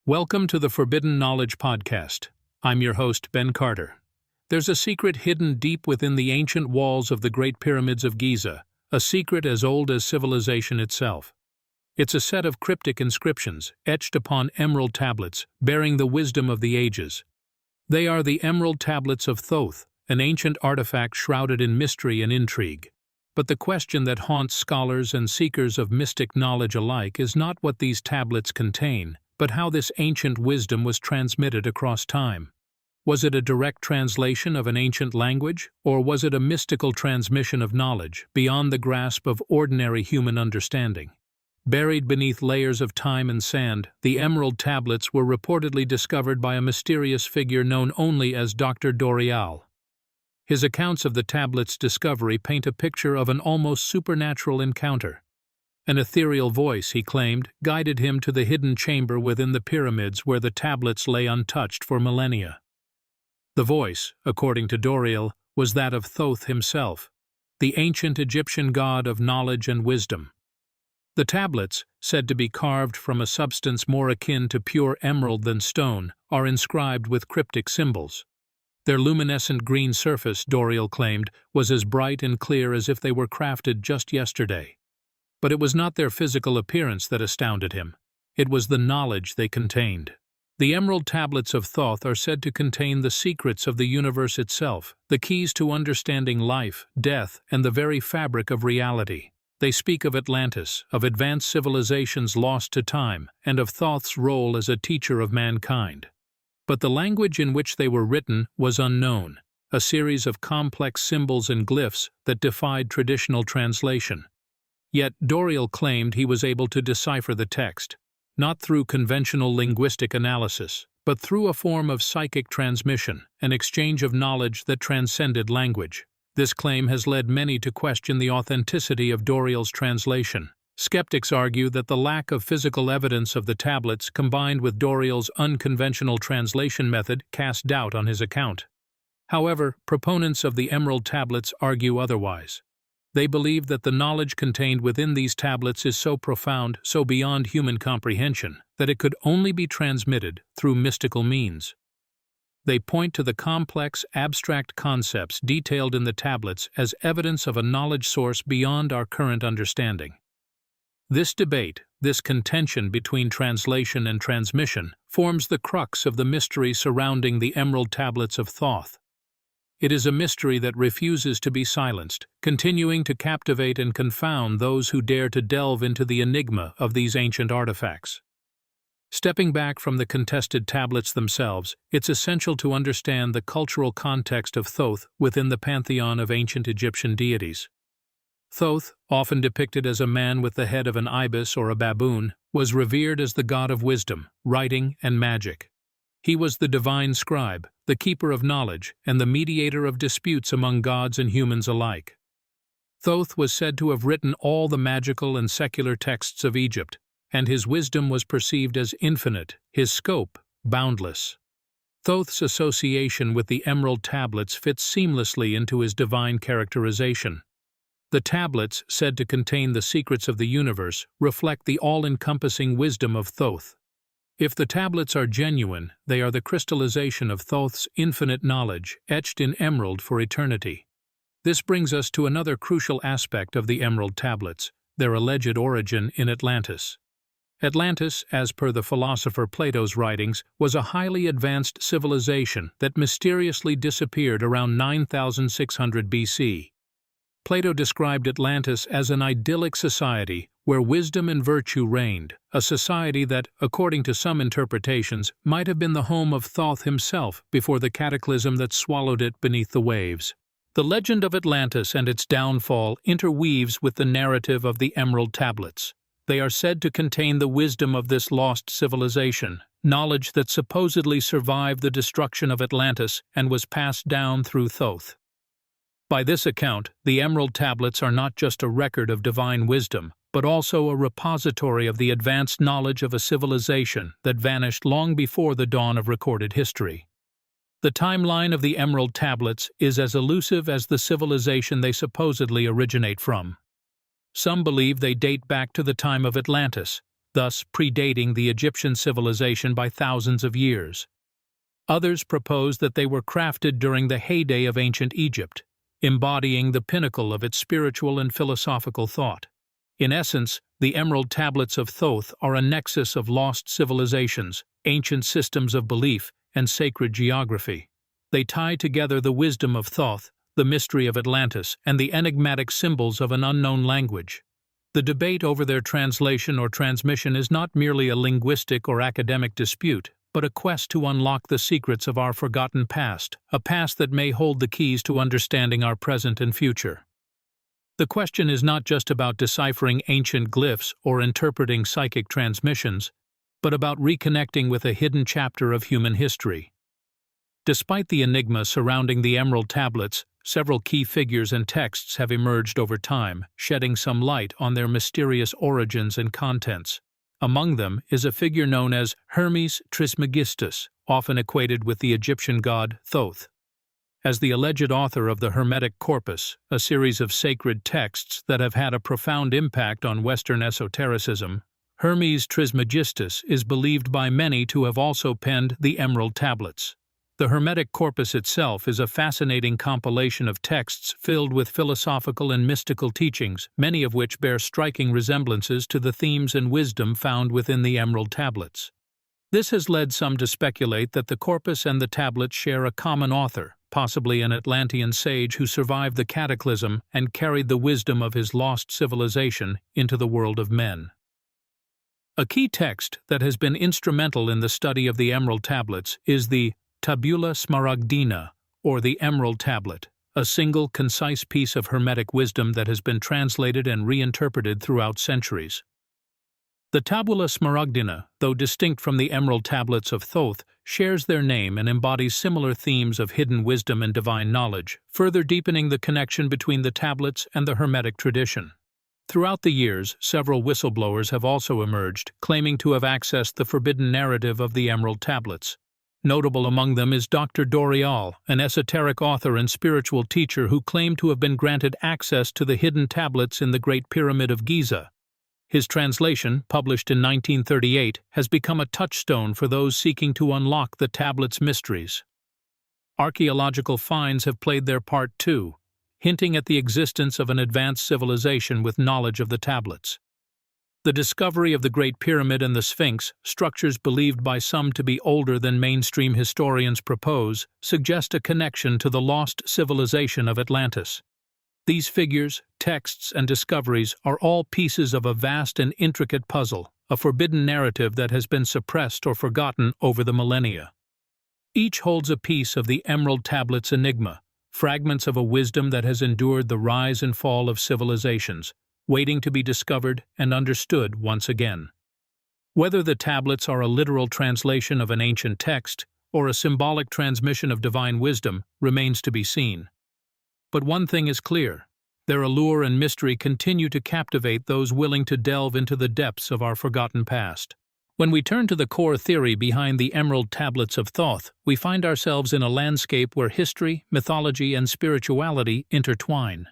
Welcome to the Forbidden Knowledge Podcast. I'm your host, Ben Carter. There's a secret hidden deep within the ancient walls of the Great Pyramids of Giza, a secret as old as civilization itself. It's a set of cryptic inscriptions, etched upon emerald tablets, bearing the wisdom of the ages. They are the Emerald Tablets of Thoth, an ancient artifact shrouded in mystery and intrigue. But the question that haunts scholars and seekers of mystic knowledge alike is not what these tablets contain, but how this ancient wisdom was transmitted across time. Was it a direct translation of an ancient language, or was it a mystical transmission of knowledge beyond the grasp of ordinary human understanding? Buried beneath layers of time and sand, the emerald tablets were reportedly discovered by a mysterious figure known only as Dr. Dorial. His accounts of the tablets' discovery paint a picture of an almost supernatural encounter. An ethereal voice, he claimed, guided him to the hidden chamber within the pyramids where the tablets lay untouched for millennia. The voice, according to Dorial, was that of Thoth himself, the ancient Egyptian god of knowledge and wisdom. The tablets, said to be carved from a substance more akin to pure emerald than stone, are inscribed with cryptic symbols. Their luminescent green surface, Dorial claimed, was as bright and clear as if they were crafted just yesterday. But it was not their physical appearance that astounded him. It was the knowledge they contained. The Emerald Tablets of Thoth are said to contain the secrets of the universe itself, the keys to understanding life, death, and the very fabric of reality. They speak of Atlantis, of advanced civilizations lost to time, and of Thoth's role as a teacher of mankind. But the language in which they were written was unknown, a series of complex symbols and glyphs that defied traditional translation. Yet Dorial claimed he was able to decipher the text, not through conventional linguistic analysis, but through a form of psychic transmission, an exchange of knowledge that transcended language. This claim has led many to question the authenticity of Dorial's translation. Skeptics argue that the lack of physical evidence of the tablets combined with Dorial's unconventional translation method cast doubt on his account. However, proponents of the Emerald Tablets argue otherwise. They believe that the knowledge contained within these tablets is so profound, so beyond human comprehension, that it could only be transmitted through mystical means. They point to the complex, abstract concepts detailed in the tablets as evidence of a knowledge source beyond our current understanding. This debate, this contention between translation and transmission, forms the crux of the mystery surrounding the Emerald Tablets of Thoth. It is a mystery that refuses to be silenced, continuing to captivate and confound those who dare to delve into the enigma of these ancient artifacts. Stepping back from the contested tablets themselves, it's essential to understand the cultural context of Thoth within the pantheon of ancient Egyptian deities. Thoth, often depicted as a man with the head of an ibis or a baboon, was revered as the god of wisdom, writing, and magic. He was the divine scribe, the keeper of knowledge, and the mediator of disputes among gods and humans alike. Thoth was said to have written all the magical and secular texts of Egypt, and his wisdom was perceived as infinite, his scope boundless. Thoth's association with the Emerald Tablets fits seamlessly into his divine characterization. The tablets, said to contain the secrets of the universe, reflect the all-encompassing wisdom of Thoth. If the tablets are genuine, they are the crystallization of Thoth's infinite knowledge, etched in emerald for eternity. This brings us to another crucial aspect of the Emerald Tablets, their alleged origin in Atlantis. Atlantis, as per the philosopher Plato's writings, was a highly advanced civilization that mysteriously disappeared around 9600 BC. Plato described Atlantis as an idyllic society where wisdom and virtue reigned, a society that, according to some interpretations, might have been the home of Thoth himself before the cataclysm that swallowed it beneath the waves. The legend of Atlantis and its downfall interweaves with the narrative of the Emerald Tablets. They are said to contain the wisdom of this lost civilization, knowledge that supposedly survived the destruction of Atlantis and was passed down through Thoth. By this account, the Emerald Tablets are not just a record of divine wisdom, but also a repository of the advanced knowledge of a civilization that vanished long before the dawn of recorded history. The timeline of the Emerald Tablets is as elusive as the civilization they supposedly originate from. Some believe they date back to the time of Atlantis, thus predating the Egyptian civilization by thousands of years. Others propose that they were crafted during the heyday of ancient Egypt, embodying the pinnacle of its spiritual and philosophical thought. In essence, the Emerald Tablets of Thoth are a nexus of lost civilizations, ancient systems of belief, and sacred geography. They tie together the wisdom of Thoth, the mystery of Atlantis, and the enigmatic symbols of an unknown language. The debate over their translation or transmission is not merely a linguistic or academic dispute, but a quest to unlock the secrets of our forgotten past, a past that may hold the keys to understanding our present and future. The question is not just about deciphering ancient glyphs or interpreting psychic transmissions, but about reconnecting with a hidden chapter of human history. Despite the enigma surrounding the Emerald Tablets, several key figures and texts have emerged over time, shedding some light on their mysterious origins and contents. Among them is a figure known as Hermes Trismegistus, often equated with the Egyptian god Thoth. As the alleged author of the Hermetic Corpus, a series of sacred texts that have had a profound impact on Western esotericism, Hermes Trismegistus is believed by many to have also penned the Emerald Tablets. The Hermetic Corpus itself is a fascinating compilation of texts filled with philosophical and mystical teachings, many of which bear striking resemblances to the themes and wisdom found within the Emerald Tablets. This has led some to speculate that the corpus and the tablets share a common author, possibly an Atlantean sage who survived the cataclysm and carried the wisdom of his lost civilization into the world of men. A key text that has been instrumental in the study of the Emerald Tablets is the Tabula Smaragdina, or the Emerald Tablet, a single, concise piece of Hermetic wisdom that has been translated and reinterpreted throughout centuries. The Tabula Smaragdina, though distinct from the Emerald Tablets of Thoth, shares their name and embodies similar themes of hidden wisdom and divine knowledge, further deepening the connection between the tablets and the Hermetic tradition. Throughout the years, several whistleblowers have also emerged, claiming to have accessed the forbidden narrative of the Emerald Tablets. Notable among them is Dr. Dorial, an esoteric author and spiritual teacher who claimed to have been granted access to the hidden tablets in the Great Pyramid of Giza. His translation, published in 1938, has become a touchstone for those seeking to unlock the tablets' mysteries. Archaeological finds have played their part too, hinting at the existence of an advanced civilization with knowledge of the tablets. The discovery of the Great Pyramid and the Sphinx, structures believed by some to be older than mainstream historians propose, suggest a connection to the lost civilization of Atlantis. These figures, texts, and discoveries are all pieces of a vast and intricate puzzle, a forbidden narrative that has been suppressed or forgotten over the millennia. Each holds a piece of the Emerald Tablets' enigma, fragments of a wisdom that has endured the rise and fall of civilizations, waiting to be discovered and understood once again. Whether the tablets are a literal translation of an ancient text or a symbolic transmission of divine wisdom remains to be seen. But one thing is clear: their allure and mystery continue to captivate those willing to delve into the depths of our forgotten past. When we turn to the core theory behind the Emerald Tablets of Thoth, we find ourselves in a landscape where history, mythology, and spirituality intertwine.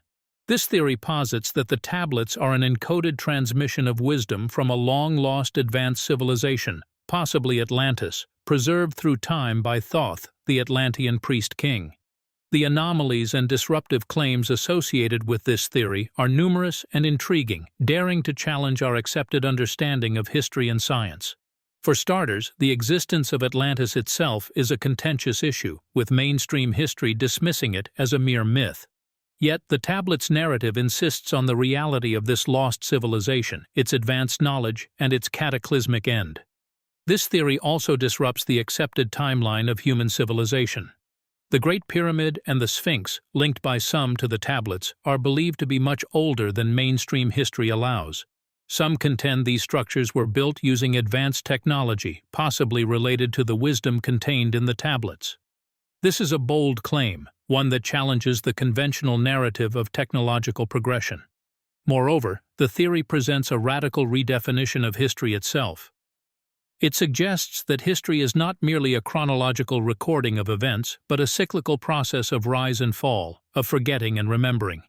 This theory posits that the tablets are an encoded transmission of wisdom from a long-lost advanced civilization, possibly Atlantis, preserved through time by Thoth, the Atlantean priest-king. The anomalies and disruptive claims associated with this theory are numerous and intriguing, daring to challenge our accepted understanding of history and science. For starters, the existence of Atlantis itself is a contentious issue, with mainstream history dismissing it as a mere myth. Yet the tablet's narrative insists on the reality of this lost civilization, its advanced knowledge, and its cataclysmic end. This theory also disrupts the accepted timeline of human civilization. The Great Pyramid and the Sphinx, linked by some to the tablets, are believed to be much older than mainstream history allows. Some contend these structures were built using advanced technology, possibly related to the wisdom contained in the tablets. This is a bold claim, one that challenges the conventional narrative of technological progression. Moreover, the theory presents a radical redefinition of history itself. It suggests that history is not merely a chronological recording of events, but a cyclical process of rise and fall, of forgetting and remembering.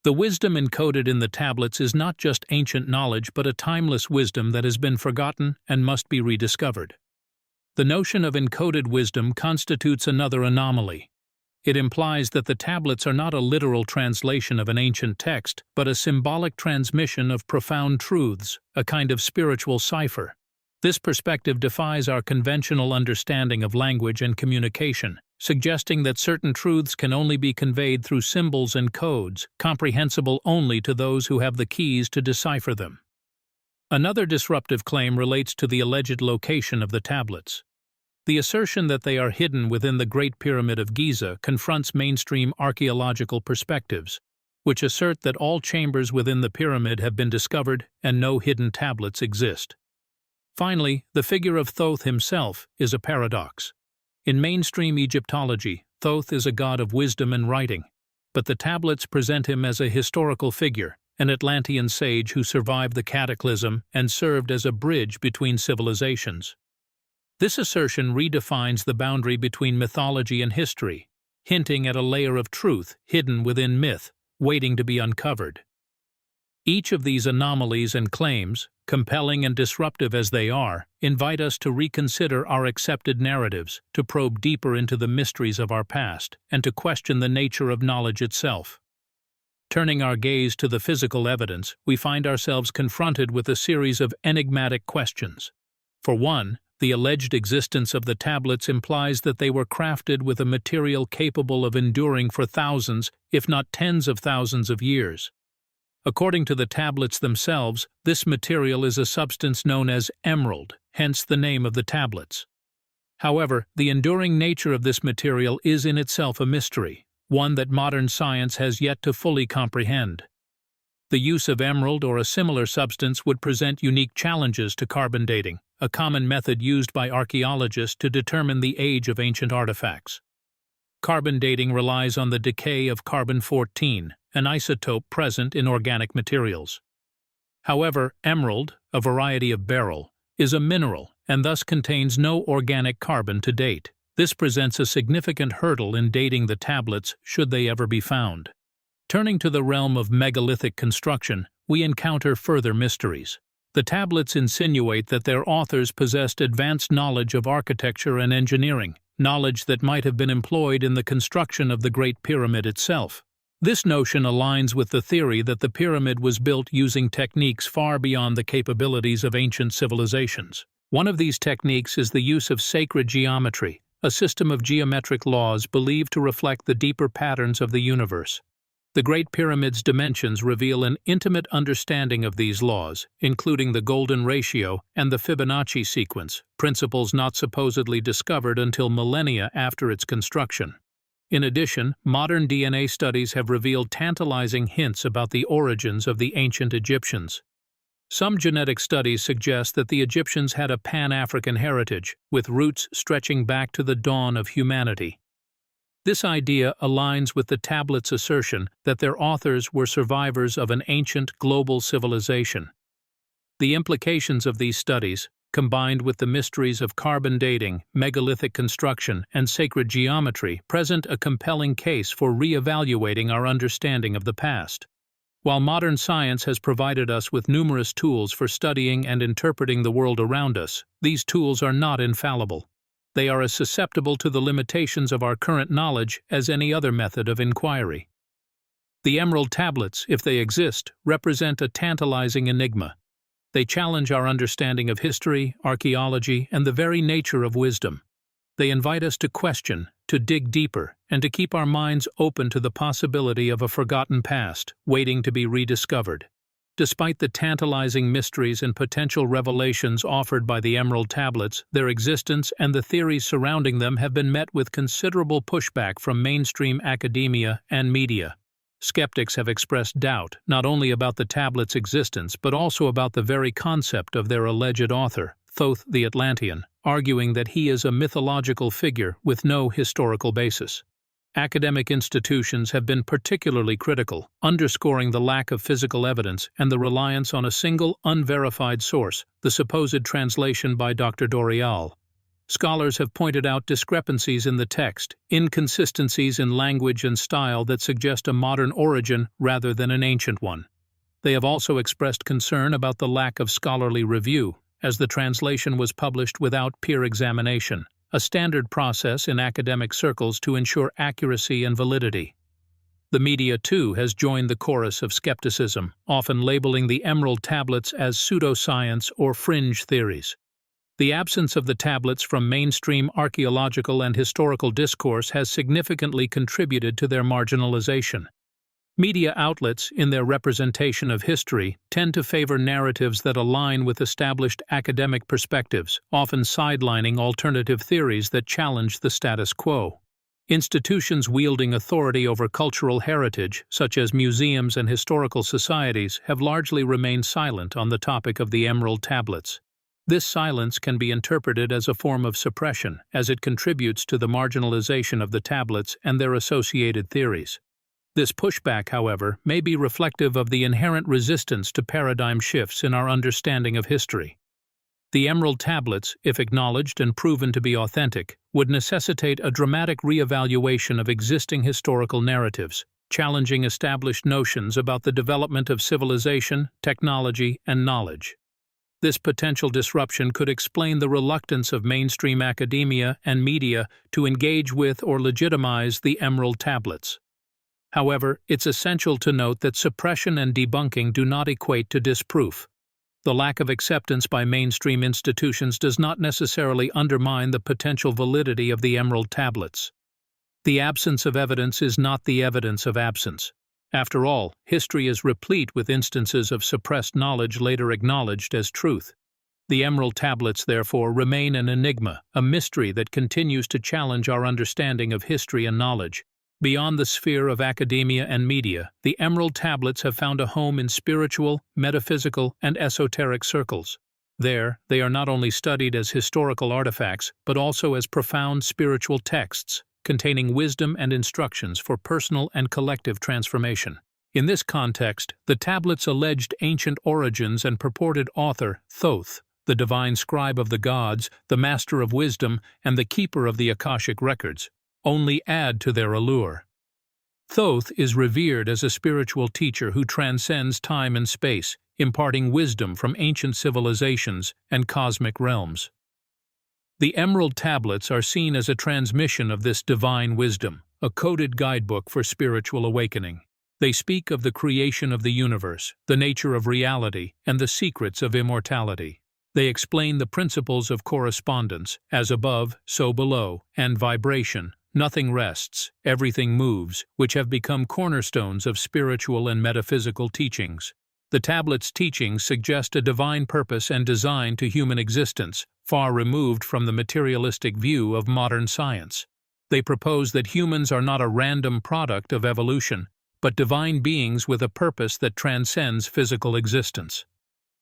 The wisdom encoded in the tablets is not just ancient knowledge but a timeless wisdom that has been forgotten and must be rediscovered. The notion of encoded wisdom constitutes another anomaly. It implies that the tablets are not a literal translation of an ancient text, but a symbolic transmission of profound truths, a kind of spiritual cipher. This perspective defies our conventional understanding of language and communication, suggesting that certain truths can only be conveyed through symbols and codes, comprehensible only to those who have the keys to decipher them. Another disruptive claim relates to the alleged location of the tablets. The assertion that they are hidden within the Great Pyramid of Giza confronts mainstream archaeological perspectives, which assert that all chambers within the pyramid have been discovered and no hidden tablets exist. Finally, the figure of Thoth himself is a paradox. In mainstream Egyptology, Thoth is a god of wisdom and writing, but the tablets present him as a historical figure, an Atlantean sage who survived the cataclysm and served as a bridge between civilizations. This assertion redefines the boundary between mythology and history, hinting at a layer of truth hidden within myth, waiting to be uncovered. Each of these anomalies and claims, compelling and disruptive as they are, invite us to reconsider our accepted narratives, to probe deeper into the mysteries of our past, and to question the nature of knowledge itself. Turning our gaze to the physical evidence, we find ourselves confronted with a series of enigmatic questions. For one, the alleged existence of the tablets implies that they were crafted with a material capable of enduring for thousands, if not tens of thousands of years. According to the tablets themselves, this material is a substance known as emerald, hence the name of the tablets. However, the enduring nature of this material is in itself a mystery, one that modern science has yet to fully comprehend. The use of emerald or a similar substance would present unique challenges to carbon dating, a common method used by archaeologists to determine the age of ancient artifacts. Carbon dating relies on the decay of carbon-14, an isotope present in organic materials. However, emerald, a variety of beryl, is a mineral and thus contains no organic carbon to date. This presents a significant hurdle in dating the tablets should they ever be found. Turning to the realm of megalithic construction, we encounter further mysteries. The tablets insinuate that their authors possessed advanced knowledge of architecture and engineering, knowledge that might have been employed in the construction of the Great Pyramid itself. This notion aligns with the theory that the pyramid was built using techniques far beyond the capabilities of ancient civilizations. One of these techniques is the use of sacred geometry, a system of geometric laws believed to reflect the deeper patterns of the universe. The Great Pyramid's dimensions reveal an intimate understanding of these laws, including the golden ratio and the Fibonacci sequence, principles not supposedly discovered until millennia after its construction. In addition, modern DNA studies have revealed tantalizing hints about the origins of the ancient Egyptians. Some genetic studies suggest that the Egyptians had a Pan-African heritage, with roots stretching back to the dawn of humanity. This idea aligns with the tablets' assertion that their authors were survivors of an ancient global civilization. The implications of these studies, combined with the mysteries of carbon dating, megalithic construction, and sacred geometry, present a compelling case for re-evaluating our understanding of the past. While modern science has provided us with numerous tools for studying and interpreting the world around us, these tools are not infallible. They are as susceptible to the limitations of our current knowledge as any other method of inquiry. The Emerald Tablets, if they exist, represent a tantalizing enigma. They challenge our understanding of history, archaeology, and the very nature of wisdom. They invite us to question, to dig deeper, and to keep our minds open to the possibility of a forgotten past, waiting to be rediscovered. Despite the tantalizing mysteries and potential revelations offered by the Emerald Tablets, their existence and the theories surrounding them have been met with considerable pushback from mainstream academia and media. Skeptics have expressed doubt not only about the tablets' existence but also about the very concept of their alleged author, Thoth the Atlantean, arguing that he is a mythological figure with no historical basis. Academic institutions have been particularly critical, underscoring the lack of physical evidence and the reliance on a single, unverified source, the supposed translation by Dr. Doreal. Scholars have pointed out discrepancies in the text, inconsistencies in language and style that suggest a modern origin rather than an ancient one. They have also expressed concern about the lack of scholarly review, as the translation was published without peer examination, a standard process in academic circles to ensure accuracy and validity. The media, too, has joined the chorus of skepticism, often labeling the Emerald Tablets as pseudoscience or fringe theories. The absence of the tablets from mainstream archaeological and historical discourse has significantly contributed to their marginalization. Media outlets, in their representation of history, tend to favor narratives that align with established academic perspectives, often sidelining alternative theories that challenge the status quo. Institutions wielding authority over cultural heritage, such as museums and historical societies, have largely remained silent on the topic of the Emerald Tablets. This silence can be interpreted as a form of suppression, as it contributes to the marginalization of the tablets and their associated theories. This pushback, however, may be reflective of the inherent resistance to paradigm shifts in our understanding of history. The Emerald Tablets, if acknowledged and proven to be authentic, would necessitate a dramatic re-evaluation of existing historical narratives, challenging established notions about the development of civilization, technology, and knowledge. This potential disruption could explain the reluctance of mainstream academia and media to engage with or legitimize the Emerald Tablets. However, it's essential to note that suppression and debunking do not equate to disproof. The lack of acceptance by mainstream institutions does not necessarily undermine the potential validity of the Emerald Tablets. The absence of evidence is not the evidence of absence. After all, history is replete with instances of suppressed knowledge later acknowledged as truth. The Emerald Tablets, therefore, remain an enigma, a mystery that continues to challenge our understanding of history and knowledge. Beyond the sphere of academia and media, the Emerald Tablets have found a home in spiritual, metaphysical, and esoteric circles. There, they are not only studied as historical artifacts, but also as profound spiritual texts, containing wisdom and instructions for personal and collective transformation. In this context, the tablets' alleged ancient origins and purported author, Thoth, the divine scribe of the gods, the master of wisdom, and the keeper of the Akashic records, only add to their allure. Thoth is revered as a spiritual teacher who transcends time and space, imparting wisdom from ancient civilizations and cosmic realms. The Emerald Tablets are seen as a transmission of this divine wisdom, a coded guidebook for spiritual awakening. They speak of the creation of the universe, the nature of reality, and the secrets of immortality. They explain the principles of correspondence, as above, so below, and vibration, nothing rests, everything moves, which have become cornerstones of spiritual and metaphysical teachings. The tablets' teachings suggest a divine purpose and design to human existence, far removed from the materialistic view of modern science. They propose that humans are not a random product of evolution, but divine beings with a purpose that transcends physical existence.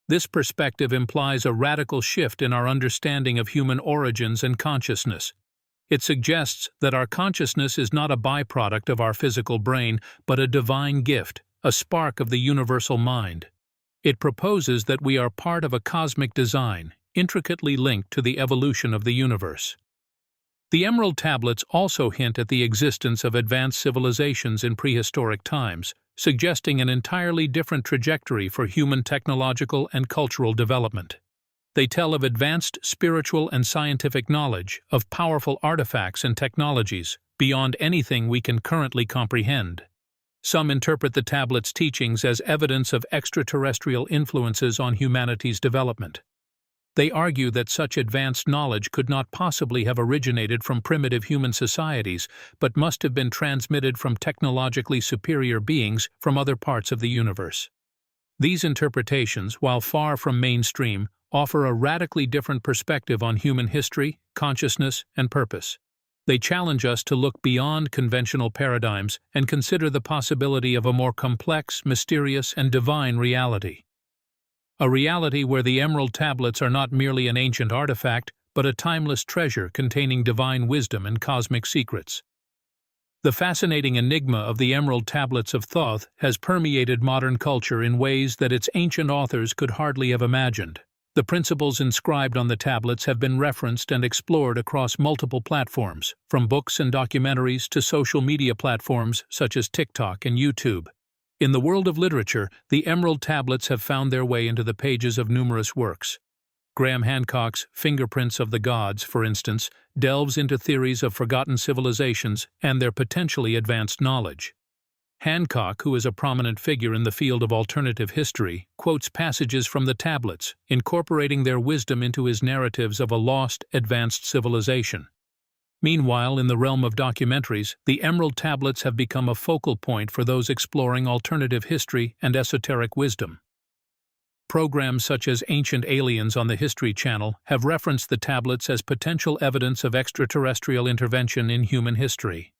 This perspective implies a radical shift in our understanding of human origins and consciousness. It suggests that our consciousness is not a byproduct of our physical brain, but a divine gift, a spark of the universal mind. It proposes that we are part of a cosmic design, intricately linked to the evolution of the universe. The Emerald Tablets also hint at the existence of advanced civilizations in prehistoric times, suggesting an entirely different trajectory for human technological and cultural development. They tell of advanced spiritual and scientific knowledge, of powerful artifacts and technologies, beyond anything we can currently comprehend. Some interpret the tablets' teachings as evidence of extraterrestrial influences on humanity's development. They argue that such advanced knowledge could not possibly have originated from primitive human societies, but must have been transmitted from technologically superior beings from other parts of the universe. These interpretations, while far from mainstream, offer a radically different perspective on human history, consciousness, and purpose. They challenge us to look beyond conventional paradigms and consider the possibility of a more complex, mysterious, and divine reality. A reality where the Emerald Tablets are not merely an ancient artifact, but a timeless treasure containing divine wisdom and cosmic secrets. The fascinating enigma of the Emerald Tablets of Thoth has permeated modern culture in ways that its ancient authors could hardly have imagined. The principles inscribed on the tablets have been referenced and explored across multiple platforms, from books and documentaries to social media platforms such as TikTok and YouTube. In the world of literature, the Emerald Tablets have found their way into the pages of numerous works. Graham Hancock's Fingerprints of the Gods, for instance, delves into theories of forgotten civilizations and their potentially advanced knowledge. Hancock, who is a prominent figure in the field of alternative history, quotes passages from the tablets, incorporating their wisdom into his narratives of a lost, advanced civilization. Meanwhile, in the realm of documentaries, the Emerald Tablets have become a focal point for those exploring alternative history and esoteric wisdom. Programs such as Ancient Aliens on the History Channel have referenced the tablets as potential evidence of extraterrestrial intervention in human history.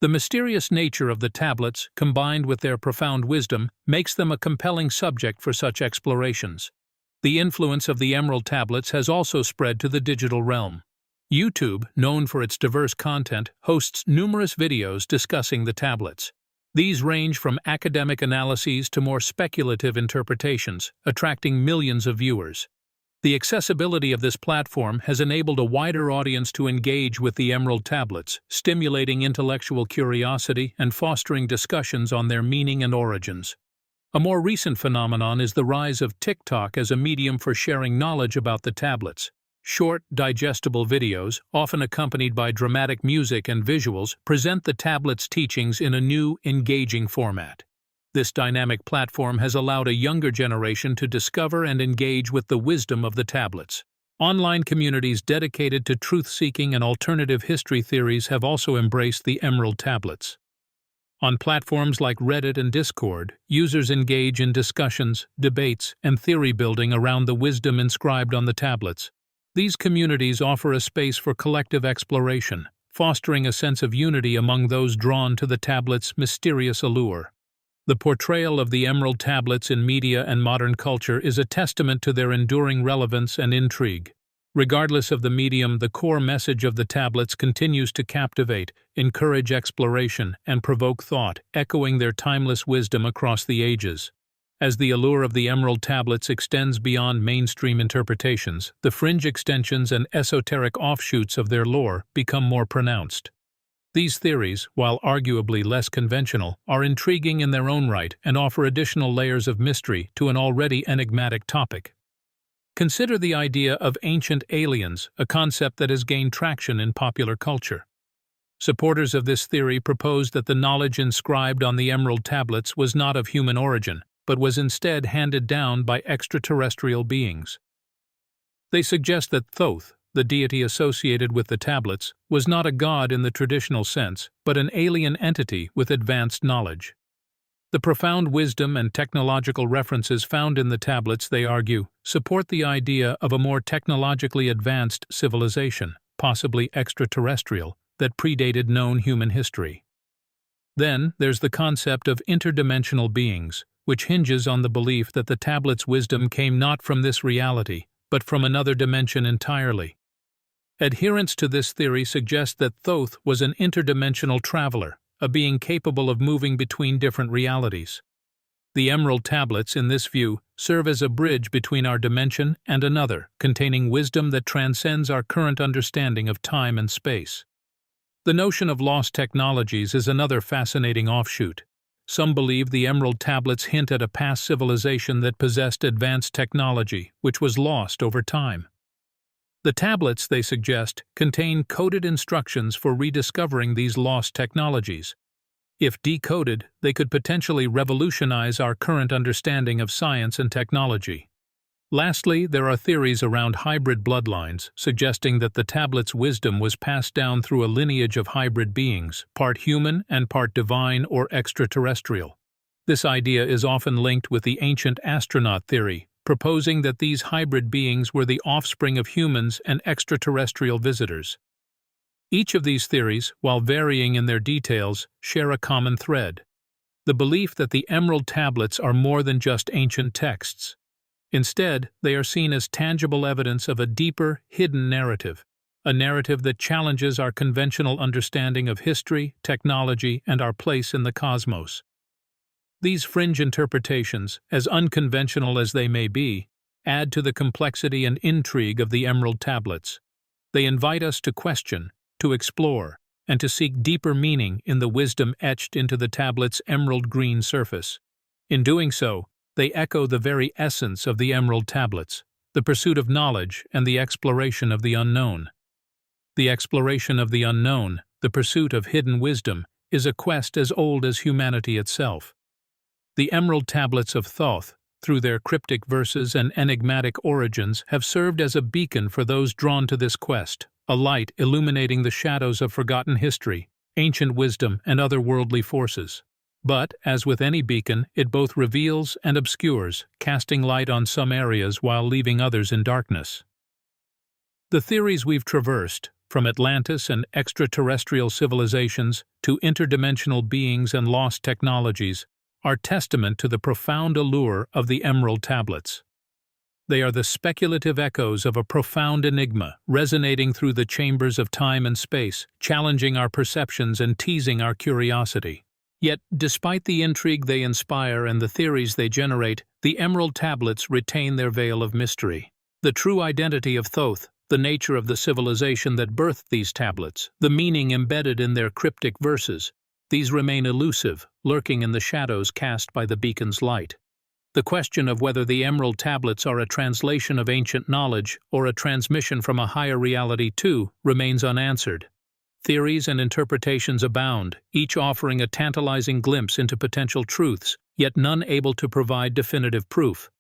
The mysterious nature of the tablets, combined with their profound wisdom, makes them a compelling subject for such explorations. The influence of the Emerald Tablets has also spread to the digital realm. YouTube, known for its diverse content, hosts numerous videos discussing the tablets. These range from academic analyses to more speculative interpretations, attracting millions of viewers. The accessibility of this platform has enabled a wider audience to engage with the Emerald Tablets, stimulating intellectual curiosity and fostering discussions on their meaning and origins. A more recent phenomenon is the rise of TikTok as a medium for sharing knowledge about the tablets. Short, digestible videos, often accompanied by dramatic music and visuals, present the tablet's teachings in a new, engaging format. This dynamic platform has allowed a younger generation to discover and engage with the wisdom of the tablets. Online communities dedicated to truth-seeking and alternative history theories have also embraced the Emerald Tablets. On platforms like Reddit and Discord, users engage in discussions, debates, and theory-building around the wisdom inscribed on the tablets. These communities offer a space for collective exploration, fostering a sense of unity among those drawn to the tablet's mysterious allure. The portrayal of the Emerald Tablets in media and modern culture is a testament to their enduring relevance and intrigue. Regardless of the medium, the core message of the tablets continues to captivate, encourage exploration, and provoke thought, echoing their timeless wisdom across the ages. As the allure of the Emerald Tablets extends beyond mainstream interpretations, the fringe extensions and esoteric offshoots of their lore become more pronounced. These theories, while arguably less conventional, are intriguing in their own right and offer additional layers of mystery to an already enigmatic topic. Consider the idea of ancient aliens, a concept that has gained traction in popular culture. Supporters of this theory propose that the knowledge inscribed on the Emerald Tablets was not of human origin, but was instead handed down by extraterrestrial beings. They suggest that Thoth, the deity associated with the tablets, was not a god in the traditional sense, but an alien entity with advanced knowledge. The profound wisdom and technological references found in the tablets, they argue, support the idea of a more technologically advanced civilization, possibly extraterrestrial, that predated known human history. Then, there's the concept of interdimensional beings, which hinges on the belief that the tablets' wisdom came not from this reality, but from another dimension entirely. Adherents to this theory suggest that Thoth was an interdimensional traveler, a being capable of moving between different realities. The Emerald Tablets, in this view, serve as a bridge between our dimension and another, containing wisdom that transcends our current understanding of time and space. The notion of lost technologies is another fascinating offshoot. Some believe the Emerald Tablets hint at a past civilization that possessed advanced technology, which was lost over time. The tablets, they suggest, contain coded instructions for rediscovering these lost technologies. If decoded, they could potentially revolutionize our current understanding of science and technology. Lastly, there are theories around hybrid bloodlines, suggesting that the tablets' wisdom was passed down through a lineage of hybrid beings, part human and part divine or extraterrestrial. This idea is often linked with the ancient astronaut theory, proposing that these hybrid beings were the offspring of humans and extraterrestrial visitors. Each of these theories, while varying in their details, share a common thread: the belief that the Emerald Tablets are more than just ancient texts. Instead, they are seen as tangible evidence of a deeper, hidden narrative, a narrative that challenges our conventional understanding of history, technology, and our place in the cosmos. These fringe interpretations, as unconventional as they may be, add to the complexity and intrigue of the Emerald Tablets. They invite us to question, to explore, and to seek deeper meaning in the wisdom etched into the tablet's emerald green surface. In doing so, they echo the very essence of the Emerald Tablets, the pursuit of knowledge and the exploration of the unknown. The exploration of the unknown, the pursuit of hidden wisdom, is a quest as old as humanity itself. The Emerald Tablets of Thoth, through their cryptic verses and enigmatic origins, have served as a beacon for those drawn to this quest, a light illuminating the shadows of forgotten history, ancient wisdom, and other worldly forces. But, as with any beacon, it both reveals and obscures, casting light on some areas while leaving others in darkness. The theories we've traversed, from Atlantis and extraterrestrial civilizations to interdimensional beings and lost technologies, are testament to the profound allure of the Emerald Tablets. They are the speculative echoes of a profound enigma, resonating through the chambers of time and space, challenging our perceptions and teasing our curiosity. Yet, despite the intrigue they inspire and the theories they generate, the Emerald Tablets retain their veil of mystery. The true identity of Thoth, the nature of the civilization that birthed these tablets, the meaning embedded in their cryptic verses, these remain elusive, lurking in the shadows cast by the beacon's light. The question of whether the Emerald Tablets are a translation of ancient knowledge or a transmission from a higher reality too remains unanswered. Theories and interpretations abound, each offering a tantalizing glimpse into potential truths, yet none able to provide definitive proof.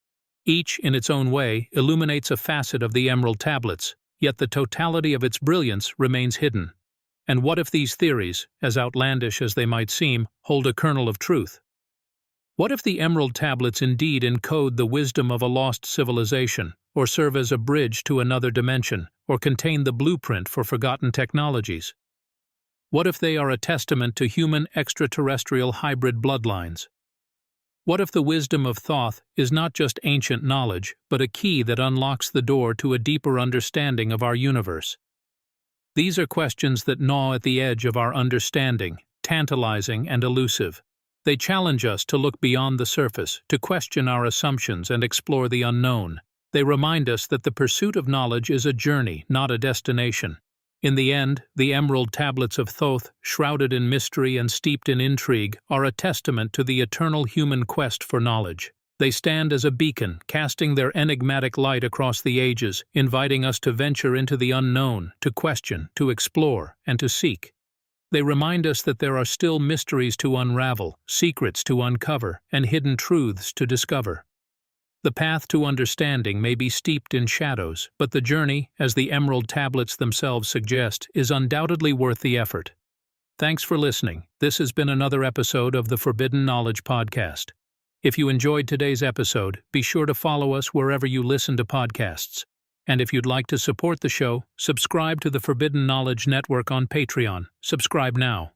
Each, in its own way, illuminates a facet of the Emerald Tablets, yet the totality of its brilliance remains hidden. And what if these theories, as outlandish as they might seem, hold a kernel of truth? What if the Emerald Tablets indeed encode the wisdom of a lost civilization, or serve as a bridge to another dimension, or contain the blueprint for forgotten technologies? What if they are a testament to human extraterrestrial hybrid bloodlines? What if the wisdom of Thoth is not just ancient knowledge, but a key that unlocks the door to a deeper understanding of our universe? These are questions that gnaw at the edge of our understanding, tantalizing and elusive. They challenge us to look beyond the surface, to question our assumptions and explore the unknown. They remind us that the pursuit of knowledge is a journey, not a destination. In the end, the Emerald Tablets of Thoth, shrouded in mystery and steeped in intrigue, are a testament to the eternal human quest for knowledge. They stand as a beacon, casting their enigmatic light across the ages, inviting us to venture into the unknown, to question, to explore, and to seek. They remind us that there are still mysteries to unravel, secrets to uncover, and hidden truths to discover. The path to understanding may be steeped in shadows, but the journey, as the Emerald Tablets themselves suggest, is undoubtedly worth the effort. Thanks for listening. This has been another episode of the Forbidden Knowledge Podcast. If you enjoyed today's episode, be sure to follow us wherever you listen to podcasts. And if you'd like to support the show, subscribe to the Forbidden Knowledge Network on Patreon. Subscribe now.